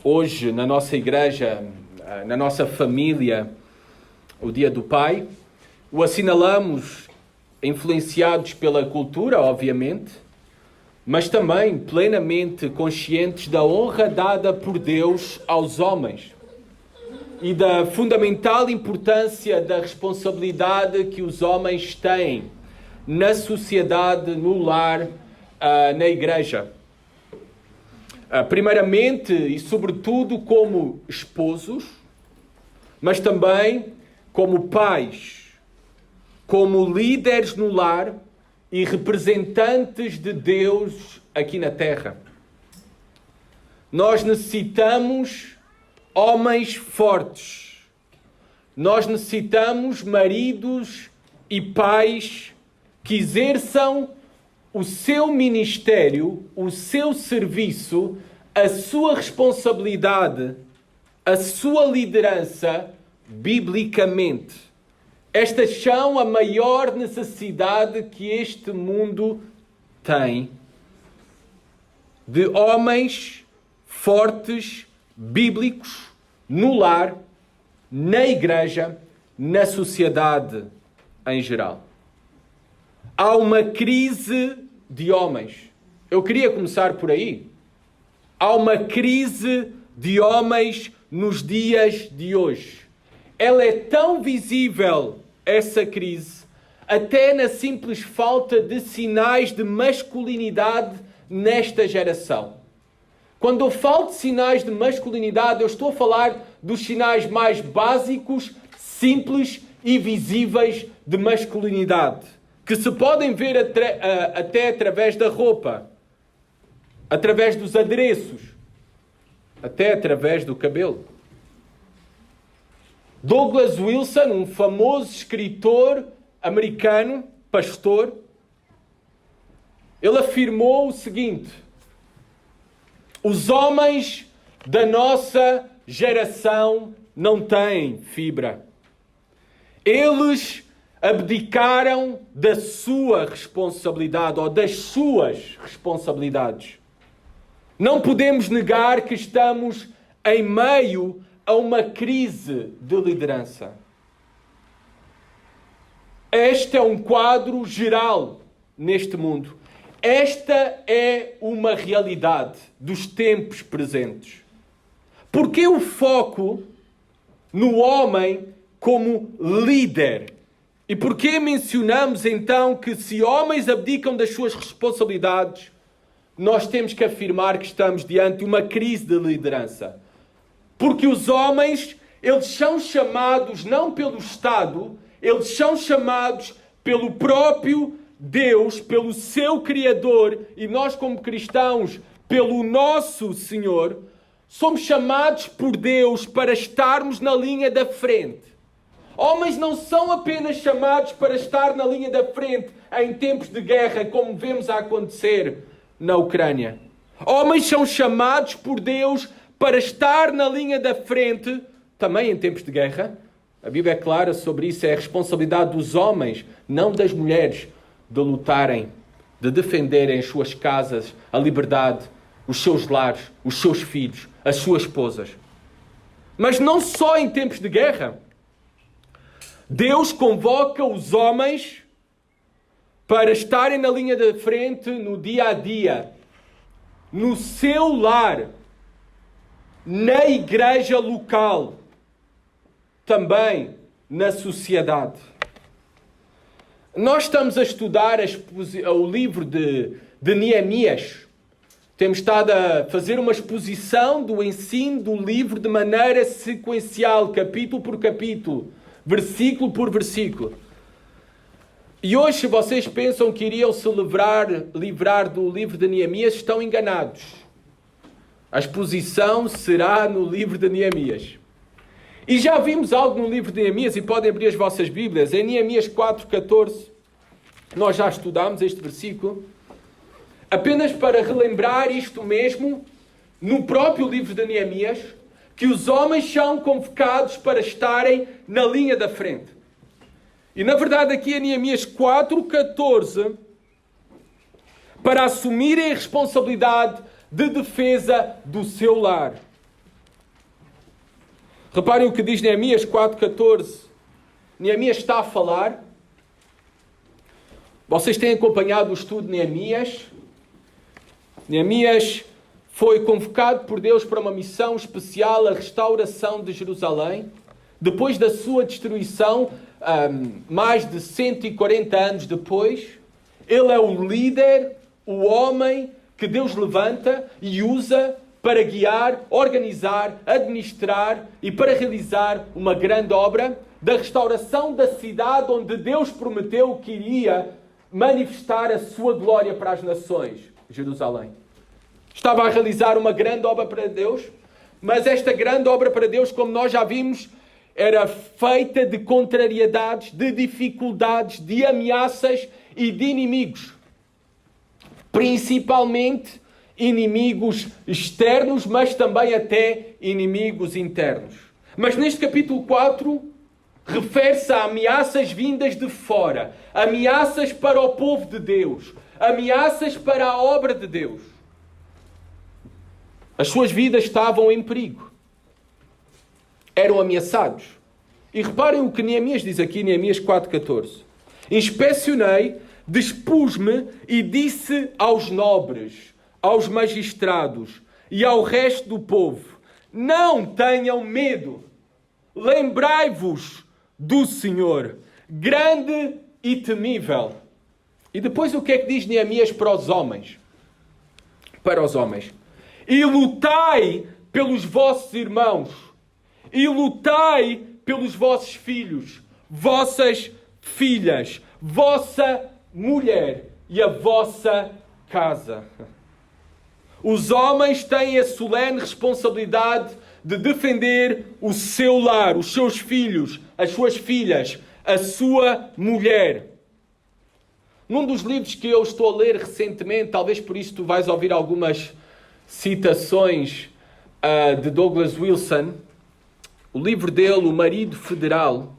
hoje na nossa igreja, na nossa família, o Dia do Pai. O assinalamos influenciados pela cultura, obviamente, mas também plenamente conscientes da honra dada por Deus aos homens e da fundamental importância da responsabilidade que os homens têm na sociedade, no lar, na igreja. Primeiramente e sobretudo como esposos, mas também como pais, como líderes no lar e representantes de Deus aqui na terra. Nós necessitamos homens fortes. Nós necessitamos maridos e pais que exerçam o seu ministério, o seu serviço, a sua responsabilidade, a sua liderança, biblicamente. Estas são a maior necessidade que este mundo tem de homens fortes, bíblicos, no lar, na igreja, na sociedade em geral. Há uma crise de homens. Eu queria começar por aí. Há uma crise de homens nos dias de hoje. Ela é tão visível, essa crise, até na simples falta de sinais de masculinidade nesta geração. Quando eu falo de sinais de masculinidade, eu estou a falar dos sinais mais básicos, simples e visíveis de masculinidade, que se podem ver até através da roupa, através dos adereços, até através do cabelo. Douglas Wilson, um famoso escritor americano, pastor, ele afirmou o seguinte: os homens da nossa geração não têm fibra. Eles abdicaram da sua responsabilidade ou das suas responsabilidades. Não podemos negar que estamos em meio a uma crise de liderança. Este é um quadro geral neste mundo. Esta é uma realidade dos tempos presentes. Porque o foco no homem como líder? E porquê mencionamos então que se homens abdicam das suas responsabilidades, nós temos que afirmar que estamos diante de uma crise de liderança? Porque os homens, eles são chamados não pelo Estado, eles são chamados pelo próprio Deus, pelo seu Criador, e nós como cristãos, pelo nosso Senhor, somos chamados por Deus para estarmos na linha da frente. Homens não são apenas chamados para estar na linha da frente em tempos de guerra, como vemos a acontecer na Ucrânia. Homens são chamados por Deus para estar na linha da frente, também em tempos de guerra. A Bíblia é clara sobre isso, é a responsabilidade dos homens, não das mulheres, de lutarem, de defenderem as suas casas, a liberdade, os seus lares, os seus filhos, as suas esposas. Mas não só em tempos de guerra. Deus convoca os homens para estarem na linha da frente no dia a dia, no seu lar, na igreja local, também na sociedade. Nós estamos a estudar o livro de Neemias. Temos estado a fazer uma exposição do ensino do livro de maneira sequencial, capítulo por capítulo, versículo por versículo. E hoje, se vocês pensam que iriam se livrar do livro de Neemias, estão enganados. A exposição será no livro de Neemias. E já vimos algo no livro de Neemias, e podem abrir as vossas Bíblias. Em Neemias 4:14, nós já estudámos este versículo. Apenas para relembrar isto mesmo, no próprio livro de Neemias, que os homens são convocados para estarem na linha da frente. E na verdade aqui em Neemias 4:14, para assumirem a responsabilidade de defesa do seu lar. Reparem o que diz Neemias 4,14. Neemias está a falar. Vocês têm acompanhado o estudo de Neemias. Neemias foi convocado por Deus para uma missão especial, a restauração de Jerusalém. Depois da sua destruição, mais de 140 anos depois, ele é o líder, o homem que Deus levanta e usa para guiar, organizar, administrar e para realizar uma grande obra da restauração da cidade onde Deus prometeu que iria manifestar a sua glória para as nações, Jerusalém. Estava a realizar uma grande obra para Deus, mas esta grande obra para Deus, como nós já vimos, era feita de contrariedades, de dificuldades, de ameaças e de inimigos. Principalmente inimigos externos, mas também até inimigos internos. Mas neste capítulo 4, refere-se a ameaças vindas de fora, ameaças para o povo de Deus, ameaças para a obra de Deus. As suas vidas estavam em perigo. Eram ameaçados. E reparem o que Neemias diz aqui, Neemias 4,14. Inspecionei, dispus-me e disse aos nobres, aos magistrados e ao resto do povo: não tenham medo, lembrai-vos do Senhor, grande e temível. E depois o que é que diz Neemias para os homens? Para os homens. E lutai pelos vossos irmãos, e lutai pelos vossos filhos, vossas filhas, vossa mulher e a vossa casa. Os homens têm a solene responsabilidade de defender o seu lar, os seus filhos, as suas filhas, a sua mulher. Num dos livros que eu estou a ler recentemente, talvez por isso tu vais ouvir algumas citações de Douglas Wilson, o livro dele, O Marido Federal,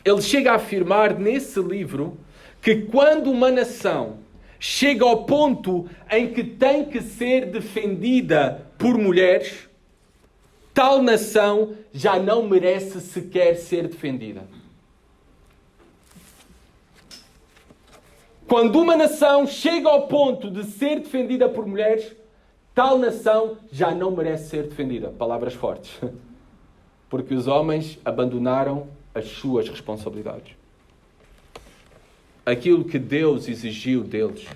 ele chega a afirmar nesse livro que quando uma nação chega ao ponto em que tem que ser defendida por mulheres, tal nação já não merece sequer ser defendida. Quando uma nação chega ao ponto de ser defendida por mulheres, tal nação já não merece ser defendida. Palavras fortes. Porque os homens abandonaram as suas responsabilidades. Aquilo que Deus exigiu deles.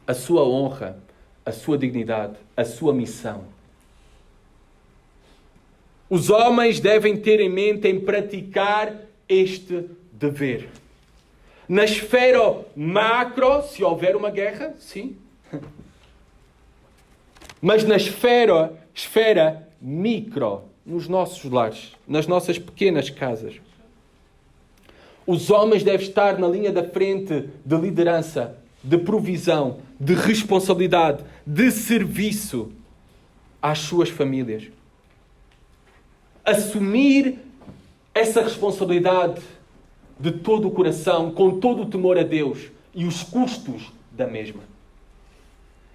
A sua honra, a sua dignidade, a sua missão. Os homens devem ter em mente em praticar este dever. Na esfera macro, se houver uma guerra, sim. Mas na esfera micro, nos nossos lares, nas nossas pequenas casas. Os homens devem estar na linha da frente de liderança, de provisão, de responsabilidade, de serviço às suas famílias. Assumir essa responsabilidade de todo o coração, com todo o temor a Deus e os custos da mesma.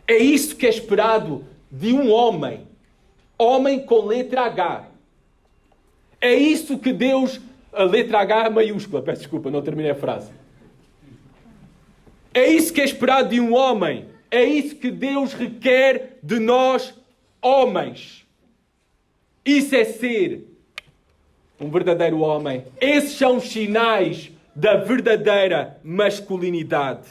É isso que é esperado de um homem. Homem com letra H. É isso que Deus... A letra H maiúscula. Peço desculpa, não terminei a frase. É isso que é esperado de um homem. É isso que Deus requer de nós, homens. Isso é ser um verdadeiro homem. Esses são os sinais da verdadeira masculinidade.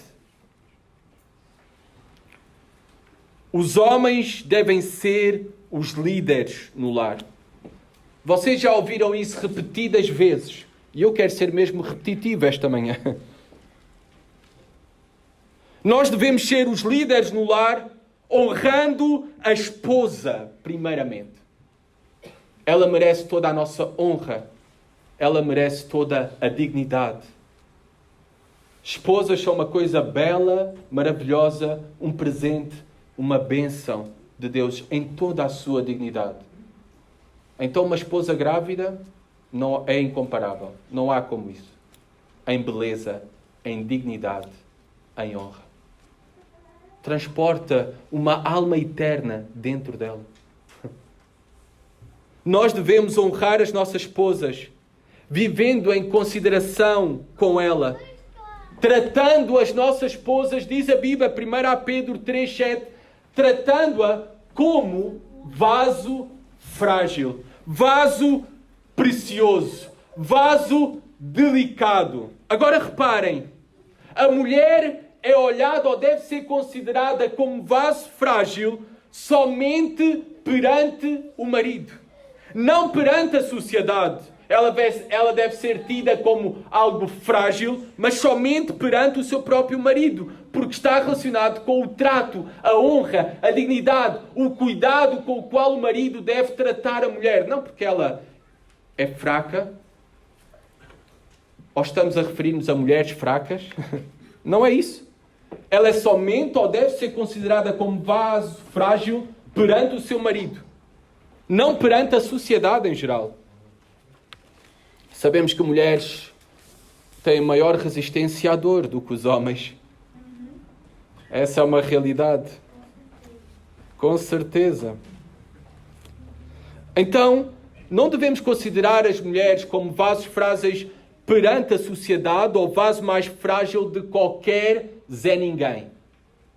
Os homens devem ser os líderes no lar. Vocês já ouviram isso repetidas vezes. E eu quero ser mesmo repetitivo esta manhã. Nós devemos ser os líderes no lar, honrando a esposa, primeiramente. Ela merece toda a nossa honra. Ela merece toda a dignidade. Esposas são uma coisa bela, maravilhosa, um presente, uma bênção de Deus em toda a sua dignidade. Então uma esposa grávida não é incomparável. Não há como isso. Em beleza, em dignidade, em honra. Transporta uma alma eterna dentro dela. Nós devemos honrar as nossas esposas, vivendo em consideração com ela, tratando as nossas esposas, diz a Bíblia, 1 Pedro 3,7, tratando-a como vaso frágil, vaso precioso, vaso delicado. Agora reparem, a mulher é olhada ou deve ser considerada como vaso frágil somente perante o marido, não perante a sociedade. Ela deve ser tida como algo frágil, mas somente perante o seu próprio marido, porque está relacionado com o trato, a honra, a dignidade, o cuidado com o qual o marido deve tratar a mulher. Não porque ela é fraca, ou estamos a referir-nos a mulheres fracas. Não é isso. Ela é somente ou deve ser considerada como vaso frágil perante o seu marido, não perante a sociedade em geral. Sabemos que mulheres têm maior resistência à dor do que os homens. Essa é uma realidade. Com certeza. Então, não devemos considerar as mulheres como vasos frágeis perante a sociedade ou vaso mais frágil de qualquer Zé Ninguém.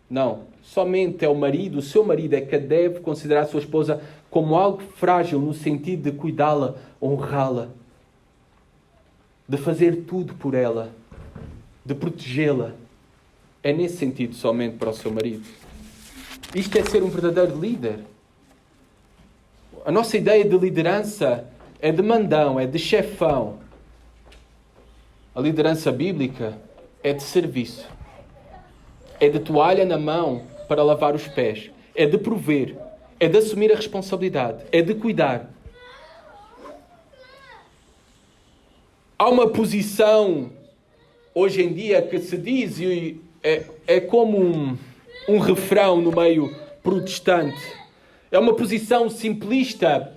Não. Somente é o marido, o seu marido é que deve considerar a sua esposa como algo frágil no sentido de cuidá-la, honrá-la, de fazer tudo por ela, de protegê-la. É nesse sentido somente para o seu marido. Isto é ser um verdadeiro líder. A nossa ideia de liderança é de mandão, é de chefão. A liderança bíblica é de serviço. É de toalha na mão para lavar os pés. É de prover. É de assumir a responsabilidade. É de cuidar. Há uma posição, hoje em dia, que se diz, e é como um refrão no meio protestante. É uma posição simplista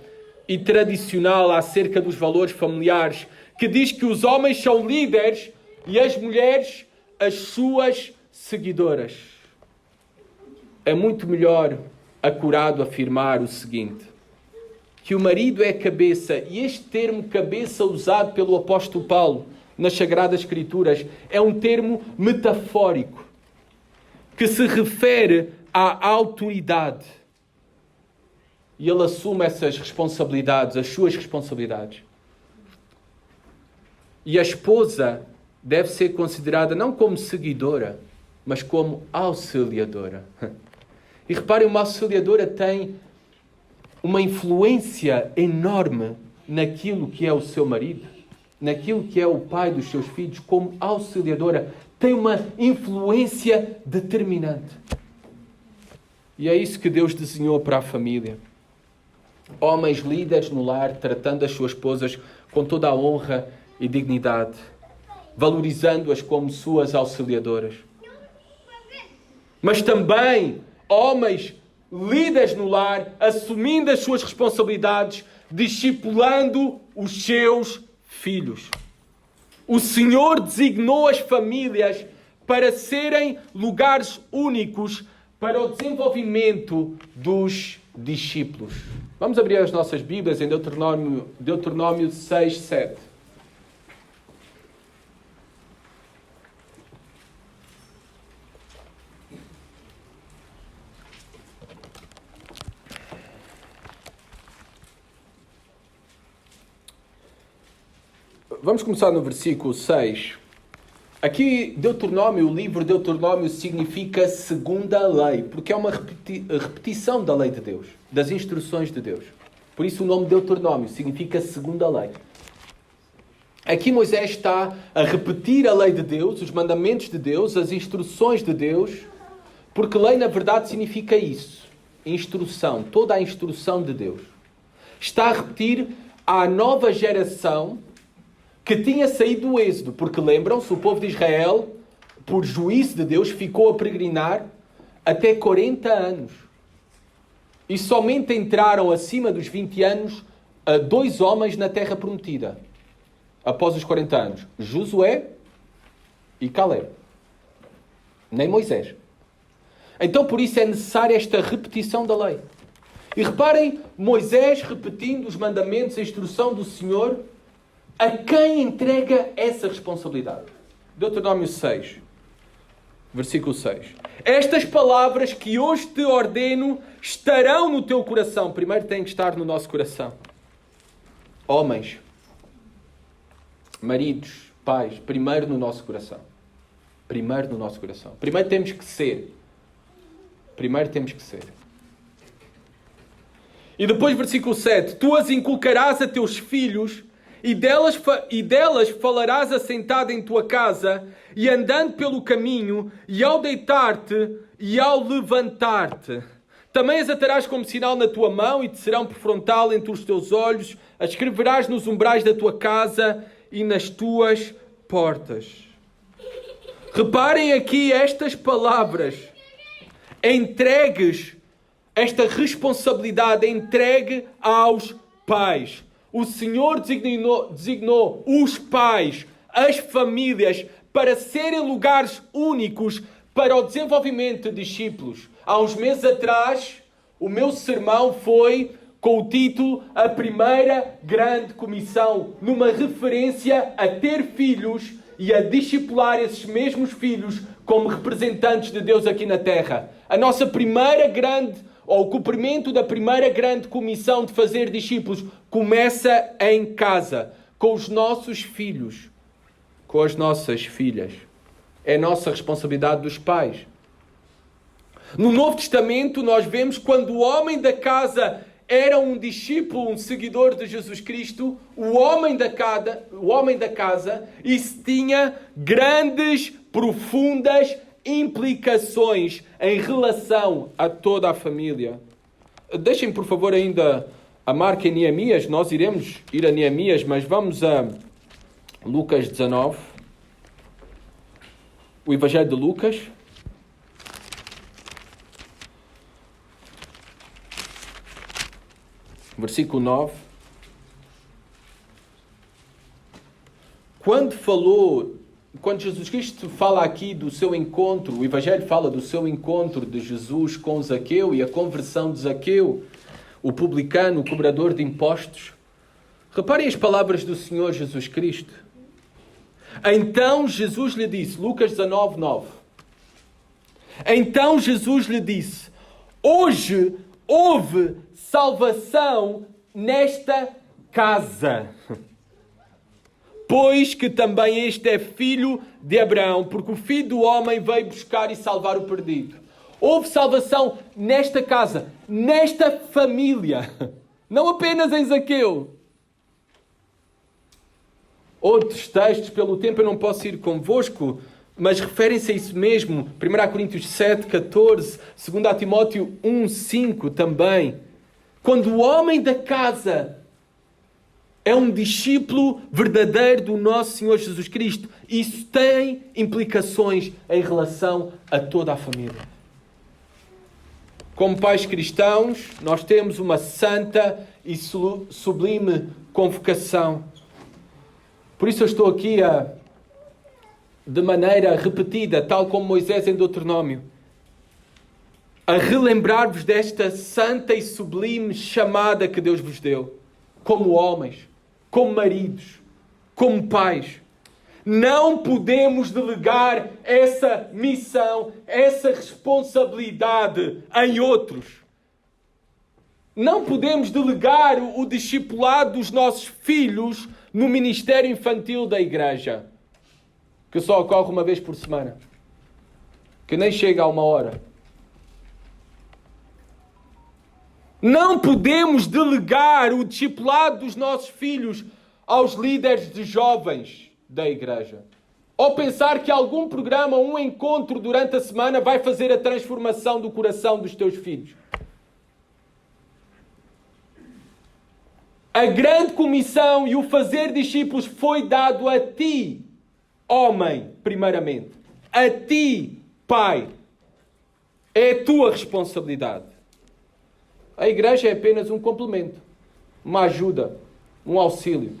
e tradicional acerca dos valores familiares, que diz que os homens são líderes e as mulheres as suas seguidoras. É muito melhor, acurado, afirmar o seguinte: que o marido é cabeça, e este termo cabeça usado pelo apóstolo Paulo nas Sagradas Escrituras é um termo metafórico que se refere à autoridade. E ele assume essas responsabilidades, as suas responsabilidades. E a esposa deve ser considerada não como seguidora, mas como auxiliadora. E reparem, uma auxiliadora tem uma influência enorme naquilo que é o seu marido, naquilo que é o pai dos seus filhos. Como auxiliadora, tem uma influência determinante. E é isso que Deus desenhou para a família. Homens líderes no lar, tratando as suas esposas com toda a honra e dignidade, valorizando-as como suas auxiliadoras. Mas também homens líderes no lar, assumindo as suas responsabilidades, discipulando os seus filhos. O Senhor designou as famílias para serem lugares únicos para o desenvolvimento dos discípulos. Vamos abrir as nossas Bíblias em Deuteronômio 6, 7. Vamos começar no versículo 6. Aqui, Deuteronômio, o livro Deuteronômio significa segunda lei, porque é uma repetição da lei de Deus, das instruções de Deus. Por isso o nome Deuteronômio significa segunda lei. Aqui Moisés está a repetir a lei de Deus, os mandamentos de Deus, as instruções de Deus, porque lei na verdade significa isso, instrução, toda a instrução de Deus. Está a repetir à nova geração que tinha saído do Êxodo, porque lembram-se, o povo de Israel, por juízo de Deus, ficou a peregrinar até 40 anos. E somente entraram acima dos 20 anos a 2 homens na terra prometida, após os 40 anos, Josué e Caleb. Nem Moisés. Então, por isso é necessária esta repetição da lei. E reparem, Moisés repetindo os mandamentos, a instrução do Senhor, a quem entrega essa responsabilidade? Deuteronômio 6, versículo 6. Estas palavras que hoje te ordeno estarão no teu coração. Primeiro têm que estar no nosso coração. Homens, maridos, pais, primeiro no nosso coração. Primeiro no nosso coração. Primeiro temos que ser. Primeiro temos que ser. E depois, versículo 7. Tu as inculcarás a teus filhos e delas falarás assentado em tua casa e andando pelo caminho e ao deitar-te e ao levantar-te. Também as atarás como sinal na tua mão e te serão por frontal entre os teus olhos. As escreverás nos umbrais da tua casa e nas tuas portas. Reparem aqui estas palavras. Entregues, esta responsabilidade entregue aos pais. O Senhor designou os pais, as famílias, para serem lugares únicos para o desenvolvimento de discípulos. Há uns meses atrás, o meu sermão foi com o título A Primeira Grande Comissão, numa referência a ter filhos e a discipular esses mesmos filhos como representantes de Deus aqui na Terra. A nossa primeira grande, ou o cumprimento da primeira grande comissão de fazer discípulos, começa em casa, com os nossos filhos, com as nossas filhas. É nossa responsabilidade dos pais. No Novo Testamento nós vemos quando o homem da casa era um discípulo, um seguidor de Jesus Cristo, o homem da casa, isso tinha grandes, profundas implicações em relação a toda a família. Deixem, por favor, ainda a marca em Neemias. Nós iremos ir a Neemias, mas vamos a Lucas 19. O Evangelho de Lucas. Versículo 9. Quando Jesus Cristo fala aqui do seu encontro, o Evangelho fala do seu encontro de Jesus com Zaqueu e a conversão de Zaqueu, o publicano, o cobrador de impostos. Reparem as palavras do Senhor Jesus Cristo. Então Jesus lhe disse, Lucas 19, 9. Então Jesus lhe disse, hoje houve salvação nesta casa, pois que também este é filho de Abraão, porque o Filho do Homem veio buscar e salvar o perdido. Houve salvação nesta casa, nesta família, não apenas em Zaqueu. Outros textos, pelo tempo eu não posso ir convosco, mas referem-se a isso mesmo. 1 Coríntios 7, 14, 2 Timóteo 1, 5 também. Quando o homem da casa é um discípulo verdadeiro do nosso Senhor Jesus Cristo, isso tem implicações em relação a toda a família. Como pais cristãos, nós temos uma santa e sublime convocação. Por isso eu estou aqui de maneira repetida, tal como Moisés em Deuteronômio, a relembrar-vos desta santa e sublime chamada que Deus vos deu, como homens, como maridos, como pais. Não podemos delegar essa missão, essa responsabilidade em outros. Não podemos delegar o discipulado dos nossos filhos no ministério infantil da igreja, que só ocorre uma vez por semana, que nem chega a 1 hora. Não podemos delegar o discipulado dos nossos filhos aos líderes de jovens da igreja. Ou pensar que algum programa, um encontro durante a semana vai fazer a transformação do coração dos teus filhos. A grande comissão e o fazer discípulos foi dado a ti, homem, primeiramente. A ti, pai. É a tua responsabilidade. A igreja é apenas um complemento, uma ajuda, um auxílio.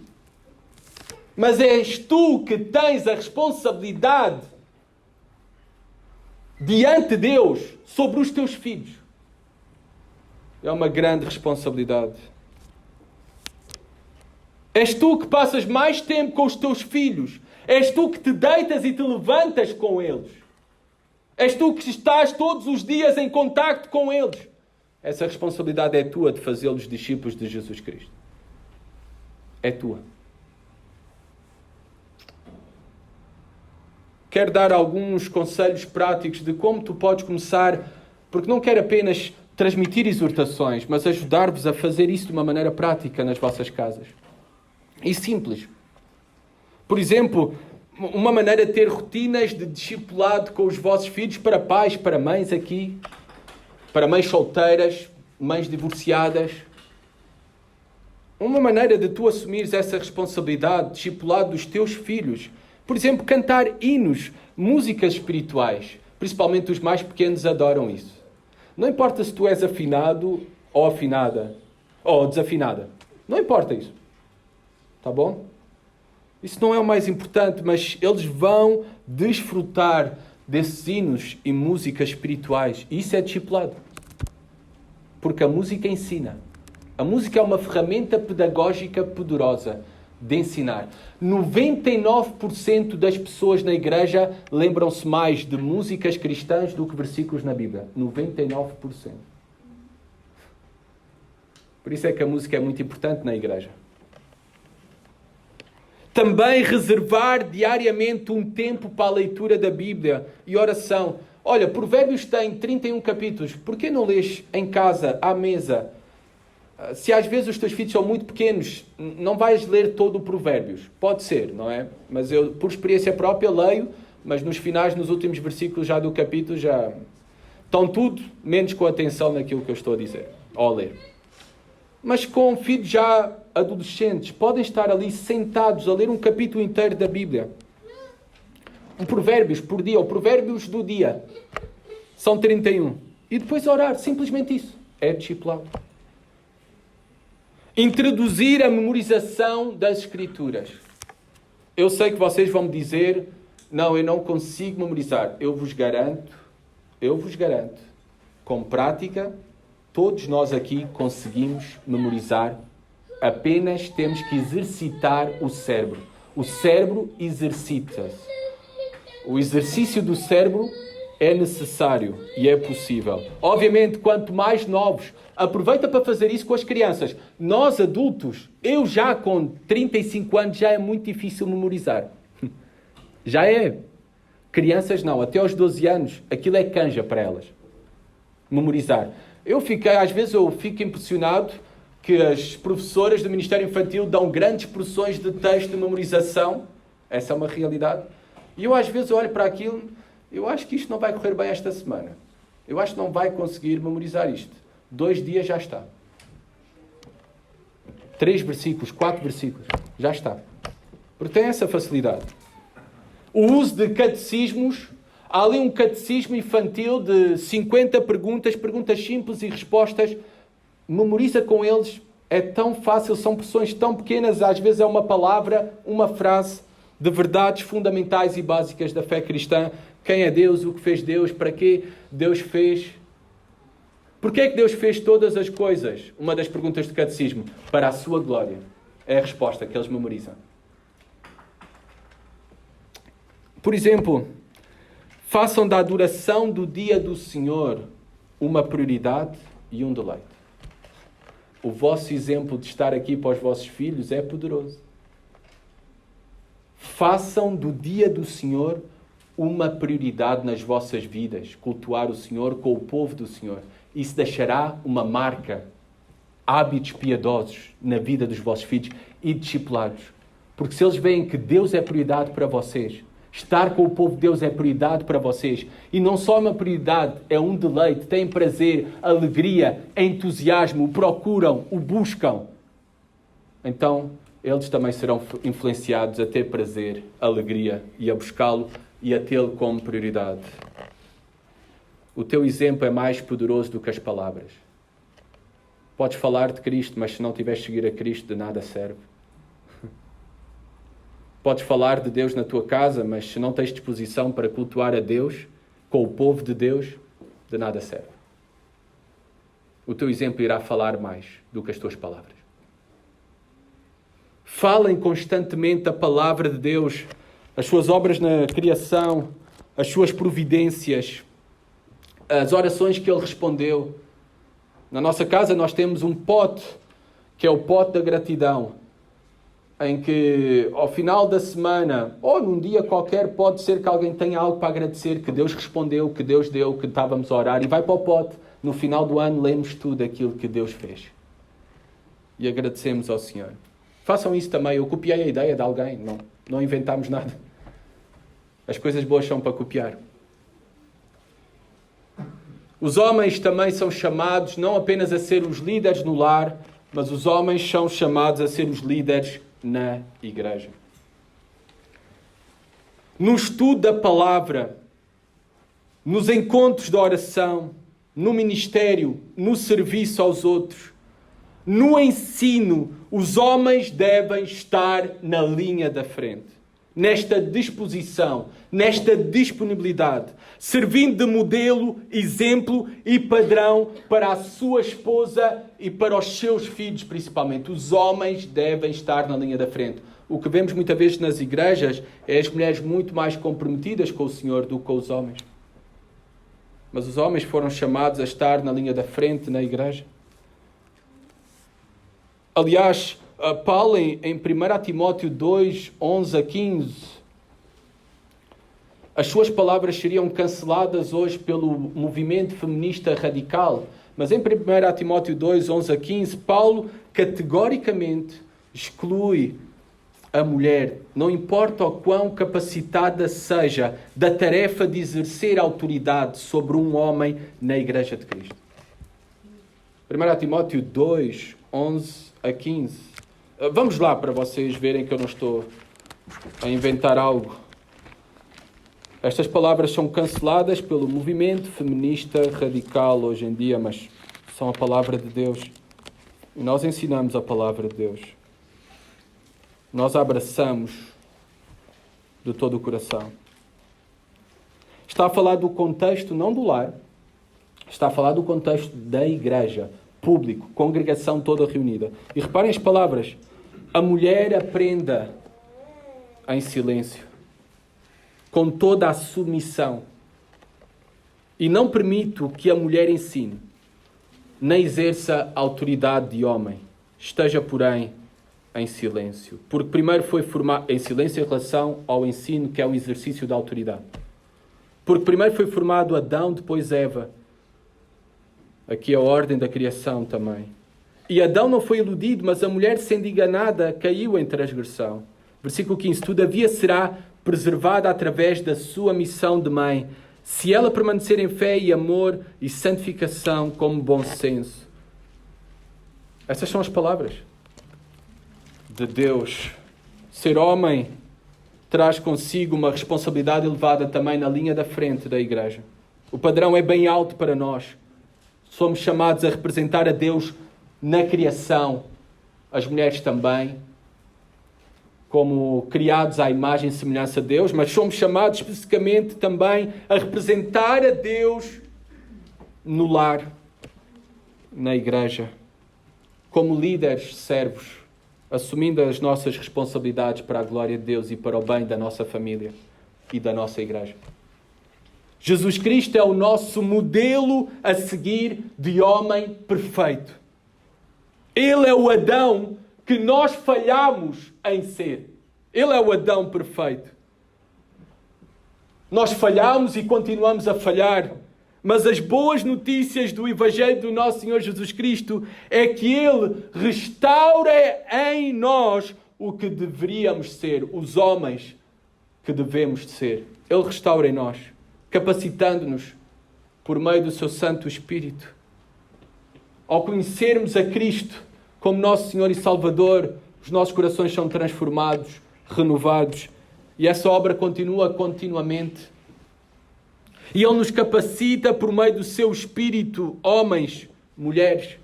Mas és tu que tens a responsabilidade diante de Deus sobre os teus filhos. É uma grande responsabilidade. És tu que passas mais tempo com os teus filhos. És tu que te deitas e te levantas com eles. És tu que estás todos os dias em contacto com eles. Essa responsabilidade é tua de fazê-los discípulos de Jesus Cristo. É tua. Quero dar alguns conselhos práticos de como tu podes começar, porque não quero apenas transmitir exortações, mas ajudar-vos a fazer isso de uma maneira prática nas vossas casas. E simples. Por exemplo, uma maneira de ter rotinas de discipulado com os vossos filhos para pais, para mães aqui, para mães solteiras, mães divorciadas. Uma maneira de tu assumires essa responsabilidade, discipulado dos teus filhos. Por exemplo, cantar hinos, músicas espirituais. Principalmente os mais pequenos adoram isso. Não importa se tu és afinado ou afinada, ou desafinada. Não importa isso. Tá bom? Isso não é o mais importante, mas eles vão desfrutar desses hinos e músicas espirituais. E isso é discipulado. Porque a música ensina. A música é uma ferramenta pedagógica poderosa de ensinar. 99% das pessoas na igreja lembram-se mais de músicas cristãs do que versículos na Bíblia. 99%. Por isso é que a música é muito importante na igreja. Também reservar diariamente um tempo para a leitura da Bíblia e oração. Olha, Provérbios tem 31 capítulos. Por que não lês em casa, à mesa? Se às vezes os teus filhos são muito pequenos, não vais ler todo o Provérbios. Pode ser, não é? Mas eu, por experiência própria, leio, mas nos finais, nos últimos versículos já do capítulo, já estão tudo menos com atenção naquilo que eu estou a dizer, ou a ler. Mas com filhos já adolescentes, podem estar ali sentados a ler um capítulo inteiro da Bíblia. Um Provérbios por dia, ou Provérbios do dia. São 31. E depois orar, simplesmente isso. É discipulado. Introduzir a memorização das Escrituras. Eu sei que vocês vão me dizer, não, eu não consigo memorizar. Eu vos garanto, com prática, todos nós aqui conseguimos memorizar. Apenas temos que exercitar o cérebro. O cérebro exercita-se. O exercício do cérebro é necessário e é possível. Obviamente, quanto mais novos, aproveita para fazer isso com as crianças. Nós, adultos, eu já com 35 anos, já é muito difícil memorizar. Já é. Crianças não. Até aos 12 anos, aquilo é canja para elas. Memorizar. Às vezes eu fico impressionado que as professoras do Ministério Infantil dão grandes porções de texto de memorização. Essa é uma realidade. E eu às vezes olho para aquilo, eu acho que isto não vai correr bem esta semana. Eu acho que não vai conseguir memorizar isto. 2 dias já está. 3 versículos, 4 versículos, já está. Porque tem essa facilidade. O uso de catecismos. Há ali um catecismo infantil de 50 perguntas simples e respostas. Memoriza com eles. É tão fácil, são porções tão pequenas. Às vezes é uma palavra, uma frase de verdades fundamentais e básicas da fé cristã. Quem é Deus? O que fez Deus? Para que Deus fez? Porquê é que Deus fez todas as coisas? Uma das perguntas do catecismo. Para a sua glória. É a resposta que eles memorizam. Por exemplo, façam da adoração do dia do Senhor uma prioridade e um deleite. O vosso exemplo de estar aqui para os vossos filhos é poderoso. Façam do dia do Senhor uma prioridade nas vossas vidas. Cultuar o Senhor com o povo do Senhor. Isso deixará uma marca, hábitos piedosos na vida dos vossos filhos e discipulados. Porque se eles veem que Deus é prioridade para vocês, estar com o povo de Deus é prioridade para vocês. E não só uma prioridade, é um deleite. Têm prazer, alegria, entusiasmo, o procuram, o buscam. Então, eles também serão influenciados a ter prazer, alegria e a buscá-lo e a tê-lo como prioridade. O teu exemplo é mais poderoso do que as palavras. Podes falar de Cristo, mas se não tiveres de seguir a Cristo, de nada serve. Podes falar de Deus na tua casa, mas se não tens disposição para cultuar a Deus, com o povo de Deus, de nada serve. o teu exemplo irá falar mais do que as tuas palavras. Falem constantemente a palavra de Deus, as suas obras na criação, as suas providências, as orações que Ele respondeu. Na nossa casa nós temos um pote, que é o pote da gratidão, em que ao final da semana, ou num dia qualquer, pode ser que alguém tenha algo para agradecer, que Deus respondeu, que Deus deu, que estávamos a orar, e vai para o pote. No final do ano lemos tudo aquilo que Deus fez. E agradecemos ao Senhor. Façam isso também. Eu copiei a ideia de alguém, não inventámos nada. As coisas boas são para copiar. Os homens também são chamados não apenas a ser os líderes no lar, mas os homens são chamados a ser os líderes na igreja. No estudo da palavra, nos encontros de oração, no ministério, no serviço aos outros, no ensino, os homens devem estar na linha da frente. Nesta disposição, nesta disponibilidade, servindo de modelo, exemplo e padrão para a sua esposa e para os seus filhos, principalmente. Os homens devem estar na linha da frente. O que vemos muitas vezes nas igrejas é as mulheres muito mais comprometidas com o Senhor do que com os homens. Mas os homens foram chamados a estar na linha da frente na igreja. Aliás, Paulo, em 1 Timóteo 2, 11 a 15, as suas palavras seriam canceladas hoje pelo movimento feminista radical. Mas em 1 Timóteo 2, 11 a 15, Paulo categoricamente exclui a mulher, não importa o quão capacitada seja, da tarefa de exercer autoridade sobre um homem na Igreja de Cristo. 1 Timóteo 2, 11 a 15. Vamos lá para vocês verem que eu não estou a inventar algo. Estas palavras são canceladas pelo movimento feminista radical hoje em dia, mas são a palavra de Deus. E nós ensinamos a palavra de Deus. Nós a abraçamos de todo o coração. Está a falar do contexto, não do lar. Está a falar do contexto da igreja, público, congregação toda reunida. E reparem as palavras. A mulher aprenda em silêncio, com toda a submissão. E não permito que a mulher ensine, nem exerça autoridade de homem. Esteja, porém, em silêncio. Porque primeiro foi formado em silêncio em relação ao ensino, que é o exercício da autoridade. Porque primeiro foi formado Adão, depois Eva. Aqui a ordem da criação também. E Adão não foi iludido, mas a mulher, sendo enganada, caiu em transgressão. Versículo 15. Todavia será preservada através da sua missão de mãe, se ela permanecer em fé e amor e santificação como bom senso. Estas são as palavras de Deus. Ser homem traz consigo uma responsabilidade elevada também na linha da frente da igreja. O padrão é bem alto para nós. Somos chamados a representar a Deus na criação. As mulheres também, como criados à imagem e semelhança de Deus, mas somos chamados especificamente também a representar a Deus no lar, na igreja, como líderes, servos, assumindo as nossas responsabilidades para a glória de Deus e para o bem da nossa família e da nossa igreja. Jesus Cristo é o nosso modelo a seguir de homem perfeito. Ele é o Adão que nós falhamos em ser. Ele é o Adão perfeito. Nós falhamos e continuamos a falhar, mas as boas notícias do Evangelho do nosso Senhor Jesus Cristo é que Ele restaura em nós o que deveríamos ser, os homens que devemos de ser. Ele restaura em nós, capacitando-nos por meio do seu Santo Espírito. Ao conhecermos a Cristo como nosso Senhor e Salvador, os nossos corações são transformados, renovados, e essa obra continua continuamente. E Ele nos capacita por meio do seu Espírito, homens, mulheres,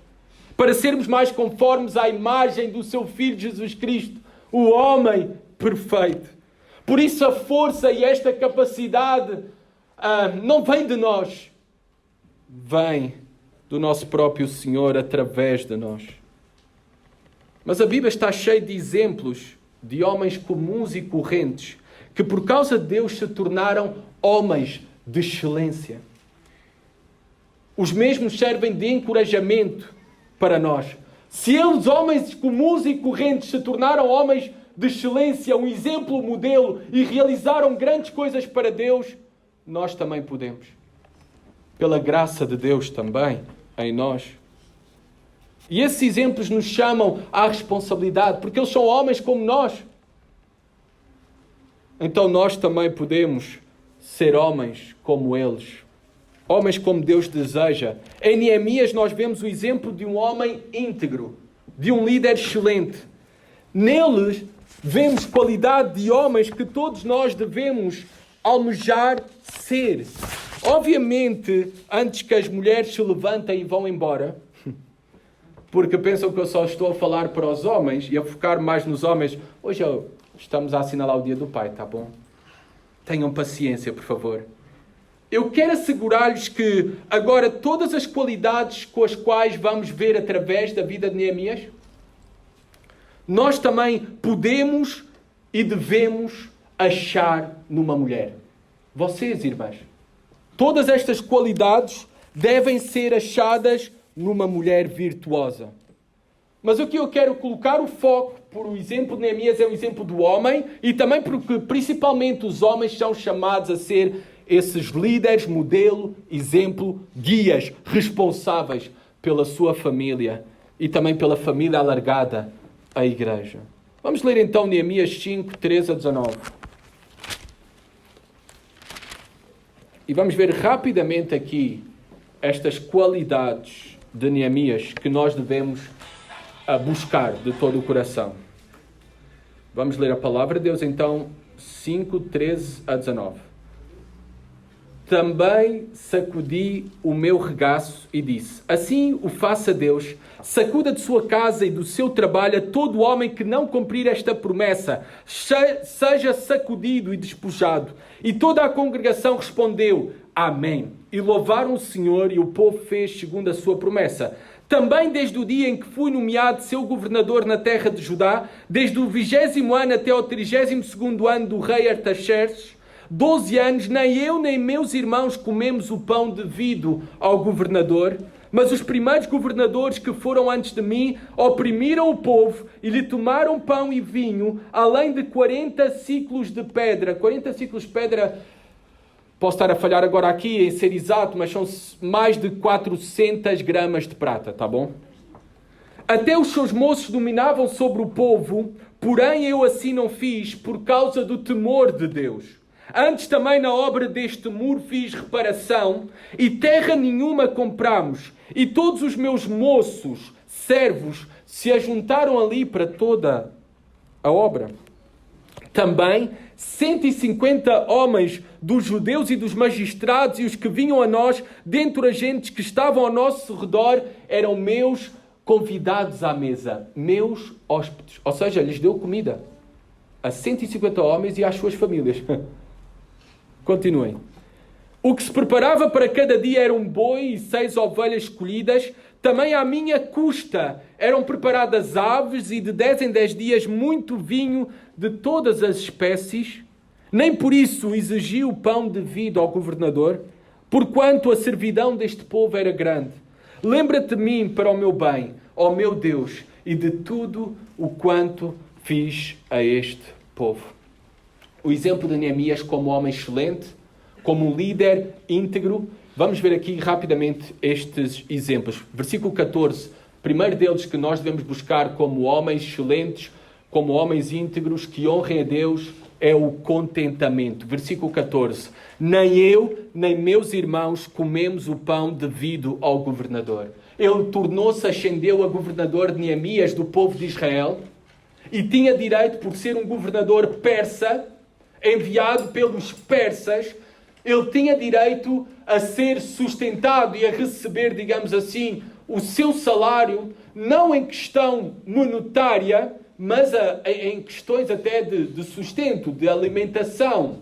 para sermos mais conformes à imagem do seu Filho Jesus Cristo, o homem perfeito. Por isso a força e esta capacidade não vem de nós, vem do nosso próprio Senhor através de nós. Mas a Bíblia está cheia de exemplos de homens comuns e correntes que por causa de Deus se tornaram homens de excelência. Os mesmos servem de encorajamento para nós. Se eles, homens comuns e correntes, se tornaram homens de excelência, um exemplo, um modelo, e realizaram grandes coisas para Deus, nós também podemos. Pela graça de Deus também em nós. E esses exemplos nos chamam à responsabilidade, porque eles são homens como nós. Então nós também podemos ser homens como eles. Homens como Deus deseja. Em Neemias nós vemos o exemplo de um homem íntegro, de um líder excelente. Neles vemos qualidade de homens que todos nós devemos almejar ser. Obviamente, antes que as mulheres se levantem e vão embora, porque pensam que eu só estou a falar para os homens e a focar mais nos homens. Hoje estamos a assinalar o Dia do Pai, tá bom? Tenham paciência, por favor. Eu quero assegurar-lhes que agora todas as qualidades com as quais vamos ver através da vida de Neemias, nós também podemos e devemos achar numa mulher. Vocês, irmãs, todas estas qualidades devem ser achadas numa mulher virtuosa. Mas aqui eu quero colocar o foco, por o exemplo de Neemias é o exemplo do homem, e também porque principalmente os homens são chamados a ser esses líderes, modelo, exemplo, guias, responsáveis pela sua família e também pela família alargada, a igreja. Vamos ler então Neemias 5, 13 a 19. E vamos ver rapidamente aqui estas qualidades de Neemias que nós devemos buscar de todo o coração. Vamos ler a palavra de Deus então, 5, 13 a 19. Também sacudi o meu regaço e disse: assim o faça Deus, sacuda de sua casa e do seu trabalho a todo homem que não cumprir esta promessa, seja sacudido e despojado. E toda a congregação respondeu: amém. E louvaram o Senhor, e o povo fez segundo a sua promessa. Também desde o dia em que fui nomeado seu governador na terra de Judá, desde o 20º ano até o 32º ano do rei Artaxerxes, 12 anos, nem eu nem meus irmãos comemos o pão devido ao governador, mas os primeiros governadores que foram antes de mim oprimiram o povo e lhe tomaram pão e vinho, além de 40 ciclos de pedra. 40 ciclos de pedra, posso estar a falhar agora aqui em ser exato, mas são mais de 400 gramas de prata, tá bom? Até os seus moços dominavam sobre o povo, porém eu assim não fiz por causa do temor de Deus. Antes também na obra deste muro fiz reparação e terra nenhuma compramos. E todos os meus moços, servos, se ajuntaram ali para toda a obra. Também 150 homens dos judeus e dos magistrados e os que vinham a nós, dentre as gentes que estavam ao nosso redor, eram meus convidados à mesa, meus hóspedes. Ou seja, lhes deu comida a 150 homens e às suas famílias. Continuem. O que se preparava para cada dia era um boi e 6 ovelhas escolhidas. Também à minha custa eram preparadas aves e de 10 em 10 dias muito vinho de todas as espécies. Nem por isso exigi o pão devido ao governador, porquanto a servidão deste povo era grande. Lembra-te de mim para o meu bem, ó meu Deus, e de tudo o quanto fiz a este povo. O exemplo de Neemias como homem excelente, como um líder íntegro. Vamos ver aqui rapidamente estes exemplos. Versículo 14. Primeiro deles que nós devemos buscar como homens excelentes, como homens íntegros, que honrem a Deus, é o contentamento. Versículo 14. Nem eu, nem meus irmãos comemos o pão devido ao governador. Ele tornou-se, ascendeu a governador de Neemias do povo de Israel e tinha direito, por ser um governador persa, enviado pelos persas, ele tinha direito a ser sustentado e a receber, digamos assim, o seu salário, não em questão monetária, mas em questões até de sustento, de alimentação,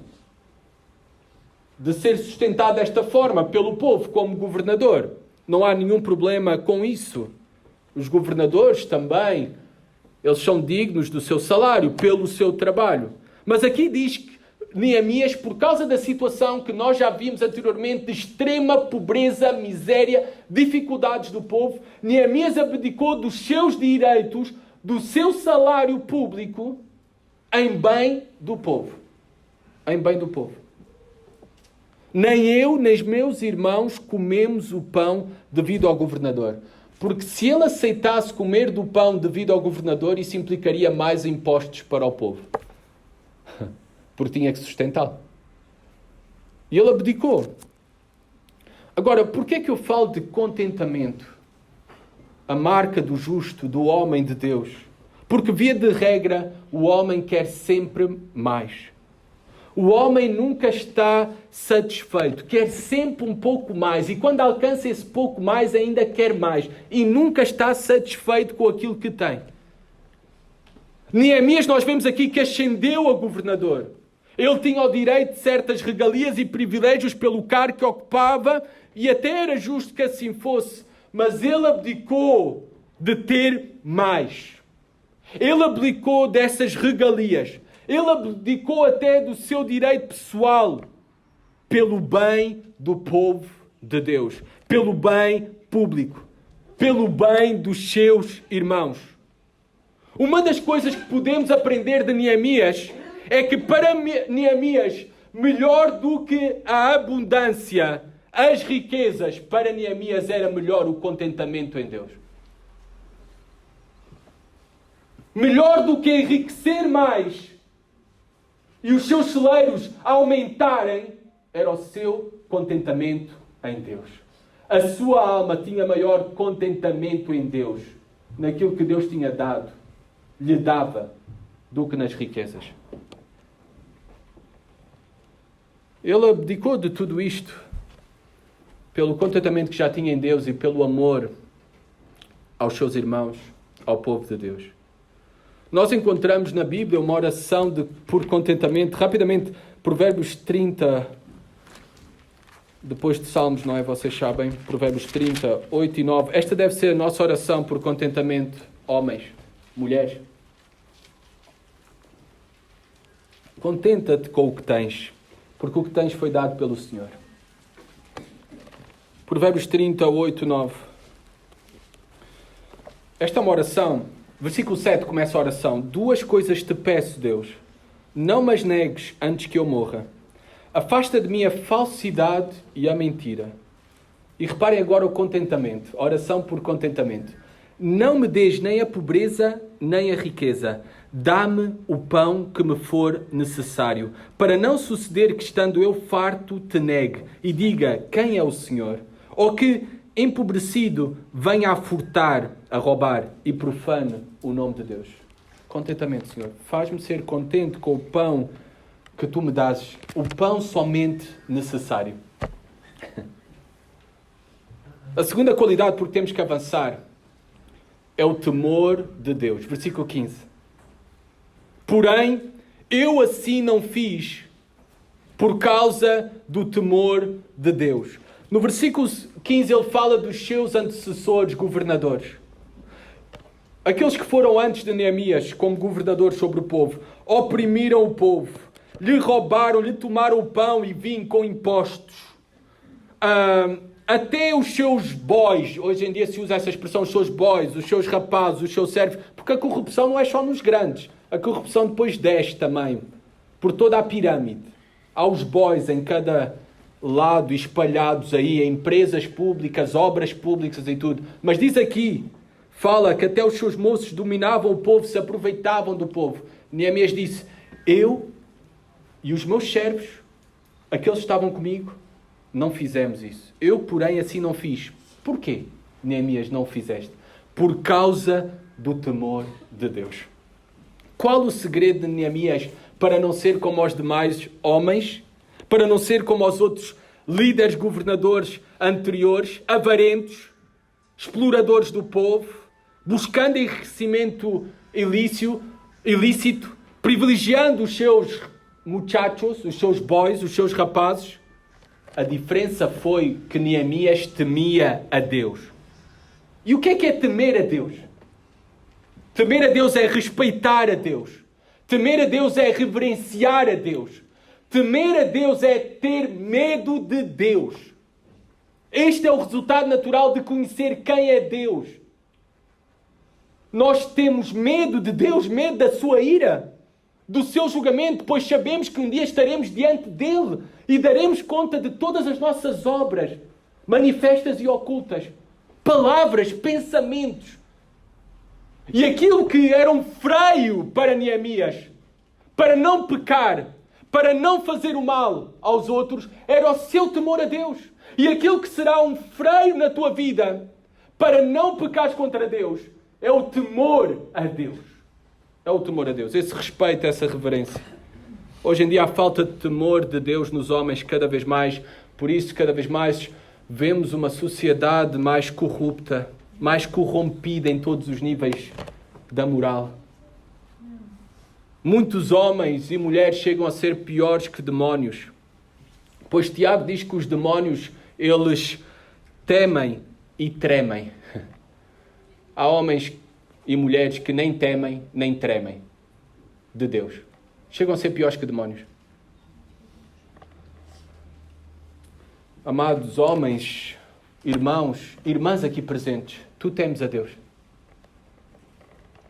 de ser sustentado desta forma pelo povo como governador. Não há nenhum problema com isso. Os governadores também, eles são dignos do seu salário pelo seu trabalho. Mas aqui diz que Neemias, por causa da situação que nós já vimos anteriormente, de extrema pobreza, miséria, dificuldades do povo, Neemias abdicou dos seus direitos, do seu salário público, em bem do povo. Em bem do povo. Nem eu, nem os meus irmãos comemos o pão devido ao governador. Porque se ele aceitasse comer do pão devido ao governador, isso implicaria mais impostos para o povo. Porque tinha que sustentá-lo. E ele abdicou. Agora, porquê é que eu falo de contentamento? A marca do justo, do homem de Deus. Porque, via de regra, o homem quer sempre mais. O homem nunca está satisfeito. Quer sempre um pouco mais. E quando alcança esse pouco mais, ainda quer mais. E nunca está satisfeito com aquilo que tem. Neemias, nós vemos aqui que ascendeu a governador. Ele tinha o direito de certas regalias e privilégios pelo cargo que ocupava, e até era justo que assim fosse, mas ele abdicou de ter mais. Ele abdicou dessas regalias. Ele abdicou até do seu direito pessoal pelo bem do povo de Deus, pelo bem público, pelo bem dos seus irmãos. Uma das coisas que podemos aprender de Neemias é que para Neemias, melhor do que a abundância, as riquezas, para Neemias era melhor o contentamento em Deus. Melhor do que enriquecer mais e os seus celeiros aumentarem, era o seu contentamento em Deus. A sua alma tinha maior contentamento em Deus, naquilo que Deus tinha dado, lhe dava, do que nas riquezas. Ele abdicou de tudo isto pelo contentamento que já tinha em Deus e pelo amor aos seus irmãos, ao povo de Deus. Nós encontramos na Bíblia uma oração por contentamento. Rapidamente, Provérbios 30, depois de Salmos, não é? Vocês sabem, Provérbios 30, 8 e 9. Esta deve ser a nossa oração por contentamento, homens, mulheres. Contenta-te com o que tens, porque o que tens foi dado pelo Senhor. Provérbios 30, 8, 9. Esta é uma oração. Versículo 7 começa a oração. 2 coisas te peço, Deus. Não me as negues antes que eu morra. Afasta de mim a falsidade e a mentira. E reparem agora o contentamento. A oração por contentamento. Não me des nem a pobreza, nem a riqueza. Dá-me o pão que me for necessário, para não suceder que, estando eu farto, te negue e diga quem é o Senhor, ou que, empobrecido, venha a furtar, a roubar e profane o nome de Deus. Contentamento, Senhor. Faz-me ser contente com o pão que tu me dás, o pão somente necessário. A segunda qualidade, porque temos que avançar, é o temor de Deus. Versículo 15. Porém, eu assim não fiz por causa do temor de Deus. No versículo 15 ele fala dos seus antecessores governadores. Aqueles que foram antes de Neemias como governadores sobre o povo, oprimiram o povo, lhe roubaram, lhe tomaram o pão e vinho com impostos. Até os seus boys, hoje em dia se usa essa expressão, os seus boys, os seus rapazes, os seus servos, porque a corrupção não é só nos grandes. A corrupção depois desce também, por toda a pirâmide. Há os boys em cada lado, espalhados aí, em empresas públicas, obras públicas e tudo. Mas diz aqui, fala que até os seus moços dominavam o povo, se aproveitavam do povo. Neemias disse, eu e os meus servos, aqueles que estavam comigo, não fizemos isso. Eu, porém, assim não fiz. Porquê, Neemias, não o fizeste? Por causa do temor de Deus. Qual o segredo de Neemias para não ser como os demais homens? Para não ser como os outros líderes, governadores anteriores, avarentos, exploradores do povo, buscando enriquecimento ilícito, privilegiando os seus muchachos, os seus boys, os seus rapazes? A diferença foi que Neemias temia a Deus. E o que é temer a Deus? Temer a Deus é respeitar a Deus. Temer a Deus é reverenciar a Deus. Temer a Deus é ter medo de Deus. Este é o resultado natural de conhecer quem é Deus. Nós temos medo de Deus, medo da sua ira, do seu julgamento, pois sabemos que um dia estaremos diante dele e daremos conta de todas as nossas obras, manifestas e ocultas, palavras, pensamentos. E aquilo que era um freio para Neemias, para não pecar, para não fazer o mal aos outros, era o seu temor a Deus. E aquilo que será um freio na tua vida, para não pecares contra Deus, é o temor a Deus. É o temor a Deus. Esse respeito, essa reverência. Hoje em dia há falta de temor de Deus nos homens cada vez mais. Por isso, cada vez mais, vemos uma sociedade mais corrupta, mais corrompida em todos os níveis da moral. Muitos homens e mulheres chegam a ser piores que demónios. Pois Tiago diz que os demónios, eles temem e tremem. Há homens e mulheres que nem temem, nem tremem de Deus. Chegam a ser piores que demónios. Amados homens, irmãos, irmãs aqui presentes, tu temes a Deus.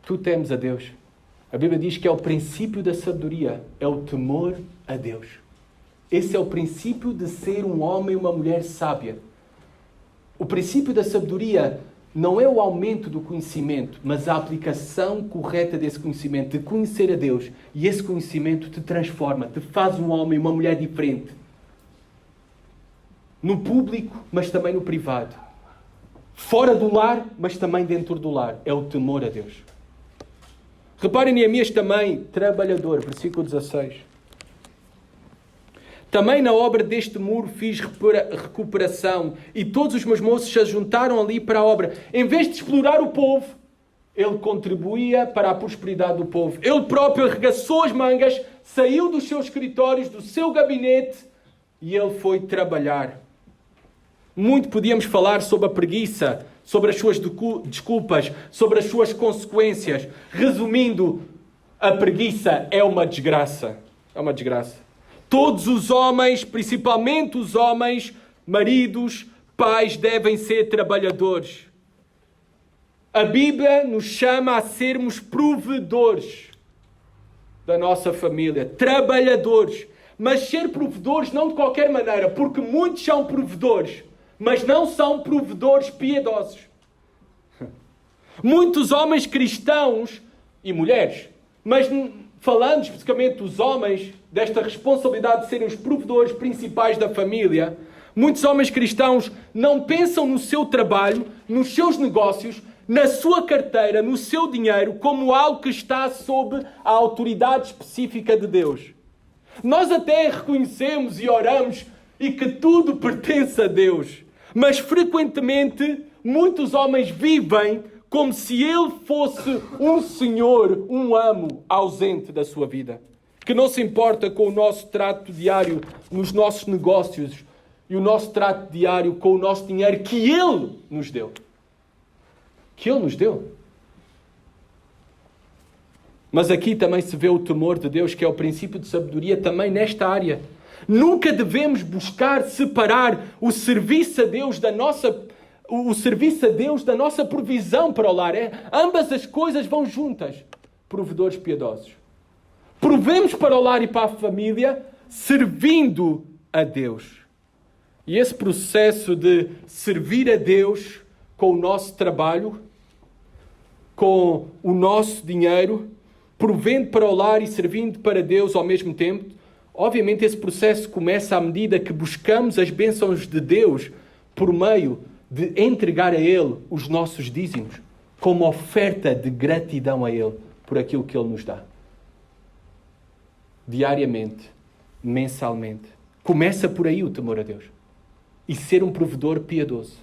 Tu temes a Deus. A Bíblia diz que é o princípio da sabedoria, é o temor a Deus. Esse é o princípio de ser um homem e uma mulher sábia. O princípio da sabedoria não é o aumento do conhecimento, mas a aplicação correta desse conhecimento, de conhecer a Deus. E esse conhecimento te transforma, te faz um homem e uma mulher diferente. No público, mas também no privado. Fora do lar, mas também dentro do lar. É o temor a Deus. Reparem, Neemias também, trabalhador, versículo 16. Também na obra deste muro fiz recuperação e todos os meus moços se juntaram ali para a obra. Em vez de explorar o povo, ele contribuía para a prosperidade do povo. Ele próprio arregaçou as mangas, saiu dos seus escritórios, do seu gabinete e ele foi trabalhar. Muito podíamos falar sobre a preguiça, sobre as suas desculpas, sobre as suas consequências. Resumindo, a preguiça é uma desgraça. É uma desgraça. Todos os homens, principalmente os homens, maridos, pais, devem ser trabalhadores. A Bíblia nos chama a sermos provedores da nossa família, trabalhadores. Mas ser provedores não de qualquer maneira, porque muitos são provedores, mas não são provedores piedosos. Muitos homens cristãos e mulheres, mas falando especificamente dos homens, desta responsabilidade de serem os provedores principais da família, muitos homens cristãos não pensam no seu trabalho, nos seus negócios, na sua carteira, no seu dinheiro, como algo que está sob a autoridade específica de Deus. Nós até reconhecemos e oramos e que tudo pertence a Deus, mas frequentemente muitos homens vivem como se ele fosse um senhor, um amo ausente da sua vida, que não se importa com o nosso trato diário nos nossos negócios e o nosso trato diário com o nosso dinheiro que ele nos deu. Que ele nos deu. Mas aqui também se vê o temor de Deus, que é o princípio de sabedoria também nesta área. Nunca devemos buscar separar o serviço a Deus da nossa provisão para o lar. Ambas as coisas vão juntas. Provedores piedosos. Provemos para o lar e para a família, servindo a Deus. E esse processo de servir a Deus com o nosso trabalho, com o nosso dinheiro, provendo para o lar e servindo para Deus ao mesmo tempo, obviamente esse processo começa à medida que buscamos as bênçãos de Deus por meio de entregar a Ele os nossos dízimos, como oferta de gratidão a Ele por aquilo que Ele nos dá. Diariamente, mensalmente. Começa por aí o temor a Deus. E ser um provedor piedoso.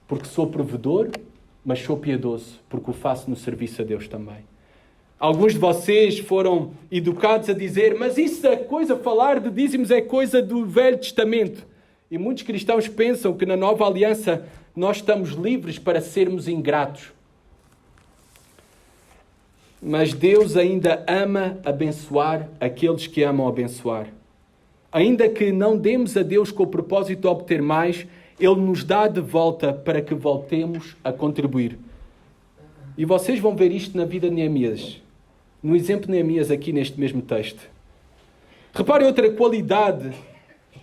Porque sou provedor, mas sou piedoso, porque o faço no serviço a Deus também. Alguns de vocês foram educados a dizer, mas isso é coisa, falar de dízimos é coisa do Velho Testamento. E muitos cristãos pensam que na Nova Aliança nós estamos livres para sermos ingratos. Mas Deus ainda ama abençoar aqueles que amam abençoar. Ainda que não demos a Deus com o propósito de obter mais, Ele nos dá de volta para que voltemos a contribuir. E vocês vão ver isto na vida de Neemias. No exemplo de Neemias aqui neste mesmo texto. Reparem outra qualidade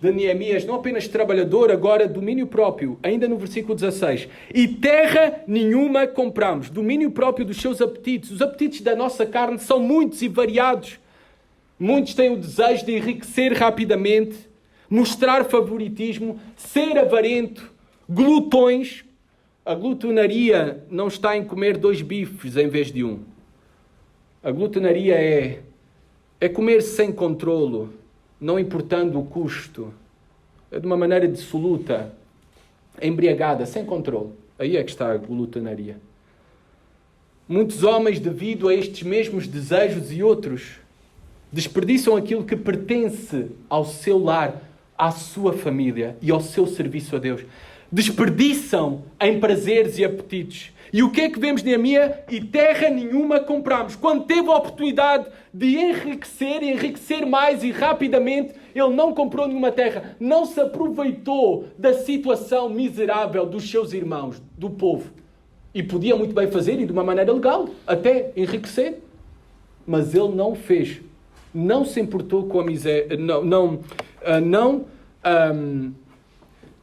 de Neemias, não apenas trabalhador, agora domínio próprio, ainda no versículo 16. E terra nenhuma compramos, domínio próprio dos seus apetites. Os apetites da nossa carne são muitos e variados. Muitos têm o desejo de enriquecer rapidamente, mostrar favoritismo, ser avarento, glutões. A glutonaria não está em comer 2 bifes em vez de 1. A glutonaria é comer sem controlo, não importando o custo. É de uma maneira dissoluta, embriagada, sem controle. Aí é que está a glutonaria. Muitos homens, devido a estes mesmos desejos e outros, desperdiçam aquilo que pertence ao seu lar, à sua família e ao seu serviço a Deus. Desperdiçam em prazeres e apetites. E o que é que vemos Neemias? E terra nenhuma compramos. Quando teve a oportunidade de enriquecer mais e rapidamente, ele não comprou nenhuma terra. Não se aproveitou da situação miserável dos seus irmãos, do povo. E podia muito bem fazer, e de uma maneira legal, até enriquecer. Mas ele não o fez. Não se importou com a miséria.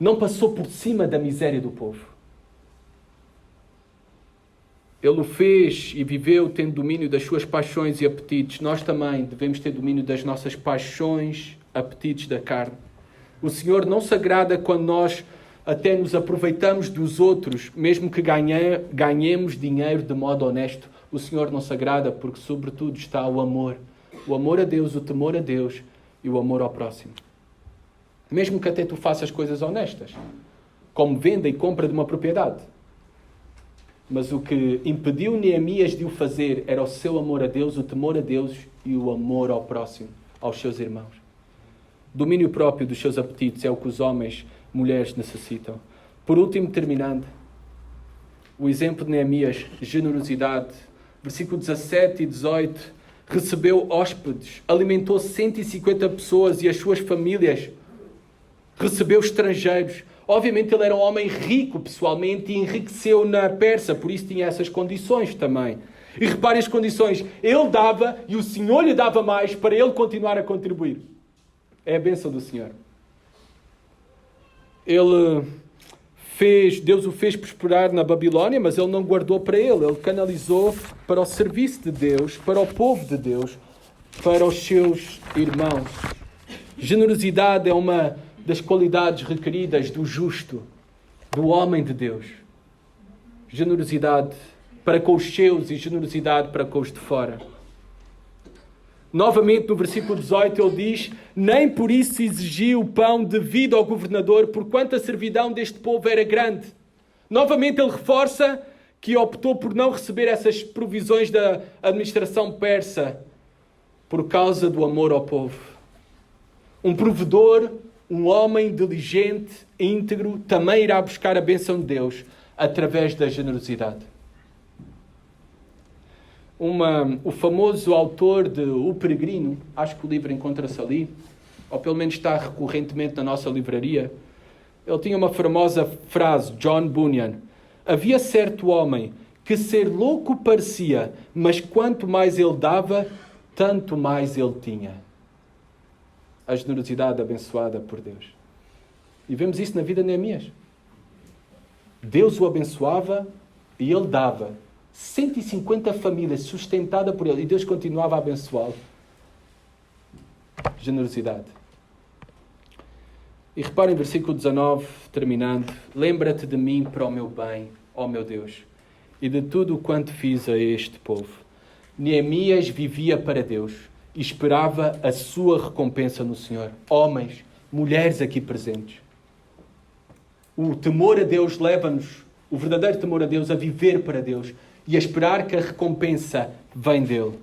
Não passou por cima da miséria do povo. Ele o fez e viveu tendo domínio das suas paixões e apetites. Nós também devemos ter domínio das nossas paixões, apetites da carne. O Senhor não se agrada quando nós até nos aproveitamos dos outros, mesmo que ganhemos dinheiro de modo honesto. O Senhor não se agrada porque, sobretudo, está o amor. O amor a Deus, o temor a Deus e o amor ao próximo. Mesmo que até tu faças coisas honestas, como venda e compra de uma propriedade. Mas o que impediu Neemias de o fazer era o seu amor a Deus, o temor a Deus e o amor ao próximo, aos seus irmãos. Domínio próprio dos seus apetites é o que os homens, mulheres necessitam. Por último, terminando, o exemplo de Neemias, generosidade. Versículo 17 e 18. Recebeu hóspedes, alimentou 150 pessoas e as suas famílias. Recebeu estrangeiros. Obviamente ele era um homem rico pessoalmente e enriqueceu na Pérsia, por isso tinha essas condições também. E reparem as condições. Ele dava e o Senhor lhe dava mais para ele continuar a contribuir. É a bênção do Senhor. Deus o fez prosperar na Babilónia, mas ele não guardou para ele. Ele canalizou para o serviço de Deus, para o povo de Deus, para os seus irmãos. Generosidade é uma das qualidades requeridas do justo, do homem de Deus. Generosidade para com os seus e generosidade para com os de fora. Novamente no versículo 18 ele diz: nem por isso exigiu o pão devido ao governador, porquanto a servidão deste povo era grande. Novamente ele reforça que optou por não receber essas provisões da administração persa por causa do amor ao povo. Um provedor, um homem diligente, íntegro, também irá buscar a bênção de Deus através da generosidade. O famoso autor de O Peregrino, acho que o livro encontra-se ali, ou pelo menos está recorrentemente na nossa livraria, ele tinha uma famosa frase, John Bunyan: havia certo homem que ser louco parecia, mas quanto mais ele dava, tanto mais ele tinha. A generosidade abençoada por Deus. E vemos isso na vida de Neemias. Deus o abençoava e ele dava. 150 famílias sustentadas por ele. E Deus continuava a abençoá-lo. Generosidade. E reparem versículo 19, terminando. Lembra-te de mim para o meu bem, ó meu Deus, e de tudo o quanto fiz a este povo. Neemias vivia para Deus e esperava a sua recompensa no Senhor. Homens, mulheres aqui presentes. O temor a Deus leva-nos, o verdadeiro temor a Deus, a viver para Deus e a esperar que a recompensa vem dele.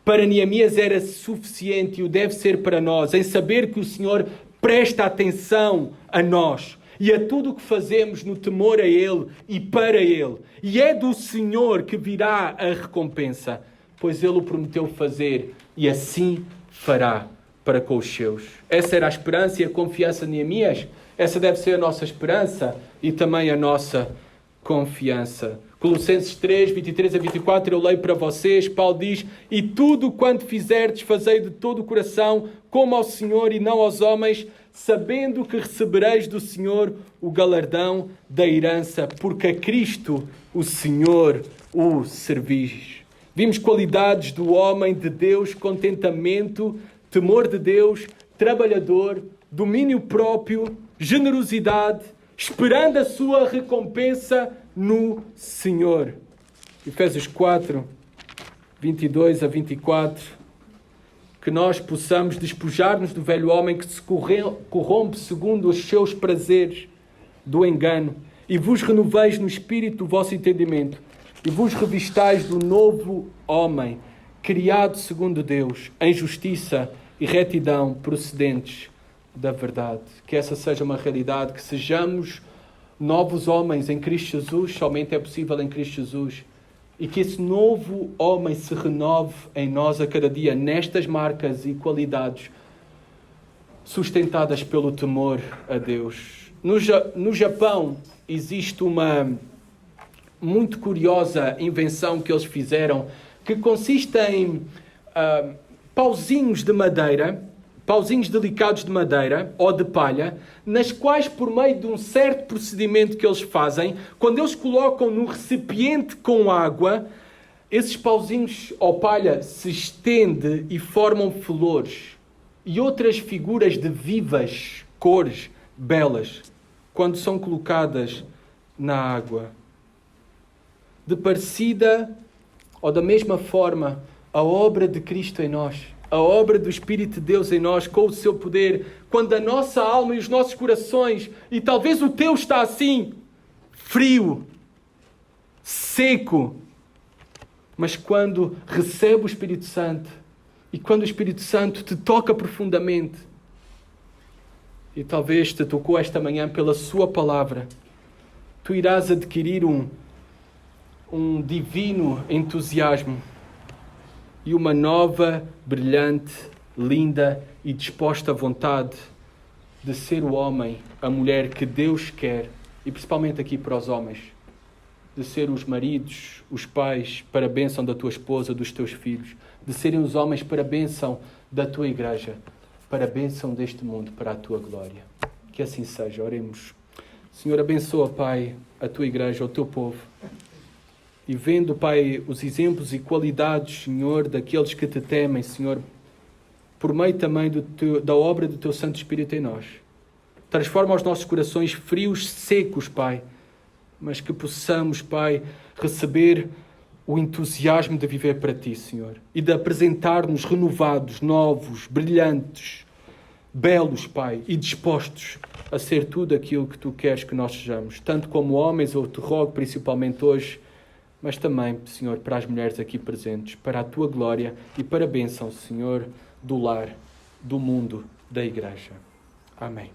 para Neemias era suficiente e o deve ser para nós, em saber que o Senhor presta atenção a nós e a tudo o que fazemos no temor a Ele e para Ele. E é do Senhor que virá a recompensa, pois Ele o prometeu fazer e assim fará para com os seus. Essa era a esperança e a confiança de Neemias. Essa deve ser a nossa esperança e também a nossa confiança. Colossenses 3, 23 a 24, eu leio para vocês. Paulo diz: e tudo quanto fizerdes, fazei de todo o coração, como ao Senhor e não aos homens, sabendo que recebereis do Senhor o galardão da herança, porque a Cristo, o Senhor, o servis. Vimos qualidades do homem de Deus: contentamento, temor de Deus, trabalhador, domínio próprio, generosidade, esperando a sua recompensa no Senhor. Efésios 4, 22 a 24. Que nós possamos despojar-nos do velho homem que se corrompe segundo os seus prazeres do engano, e vos renoveis no espírito do vosso entendimento, e vos revistais do novo homem, criado segundo Deus, em justiça e retidão procedentes da verdade. Que essa seja uma realidade, que sejamos novos homens em Cristo Jesus, somente é possível em Cristo Jesus, e que esse novo homem se renove em nós a cada dia, nestas marcas e qualidades sustentadas pelo temor a Deus. No Japão existe uma muito curiosa invenção que eles fizeram, que consiste em pauzinhos de madeira, pauzinhos delicados de madeira ou de palha, nas quais, por meio de um certo procedimento que eles fazem, quando eles colocam num recipiente com água, esses pauzinhos ou palha se estende e formam flores e outras figuras de vivas cores belas quando são colocadas na água. De parecida ou da mesma forma, a obra de Cristo em nós, a obra do Espírito de Deus em nós, com o seu poder, quando a nossa alma e os nossos corações, e talvez o teu está assim, frio, seco, mas quando recebe o Espírito Santo, e quando o Espírito Santo te toca profundamente, e talvez te tocou esta manhã pela sua palavra, tu irás adquirir um divino entusiasmo, e uma nova, brilhante, linda e disposta vontade de ser o homem, a mulher que Deus quer, e principalmente aqui para os homens, de ser os maridos, os pais, para a bênção da tua esposa, dos teus filhos, de serem os homens para a bênção da tua igreja, para a bênção deste mundo, para a tua glória. Que assim seja. Oremos. Senhor, abençoa, Pai, a tua igreja, o teu povo. E vendo, Pai, os exemplos e qualidades, Senhor, daqueles que te temem, Senhor, por meio também da obra do Teu Santo Espírito em nós. Transforma os nossos corações frios, secos, Pai, mas que possamos, Pai, receber o entusiasmo de viver para Ti, Senhor, e de apresentar-nos renovados, novos, brilhantes, belos, Pai, e dispostos a ser tudo aquilo que Tu queres que nós sejamos. Tanto como homens, eu te rogo, principalmente hoje, mas também, Senhor, para as mulheres aqui presentes, para a Tua glória e para a bênção, Senhor, do lar, do mundo, da Igreja. Amém.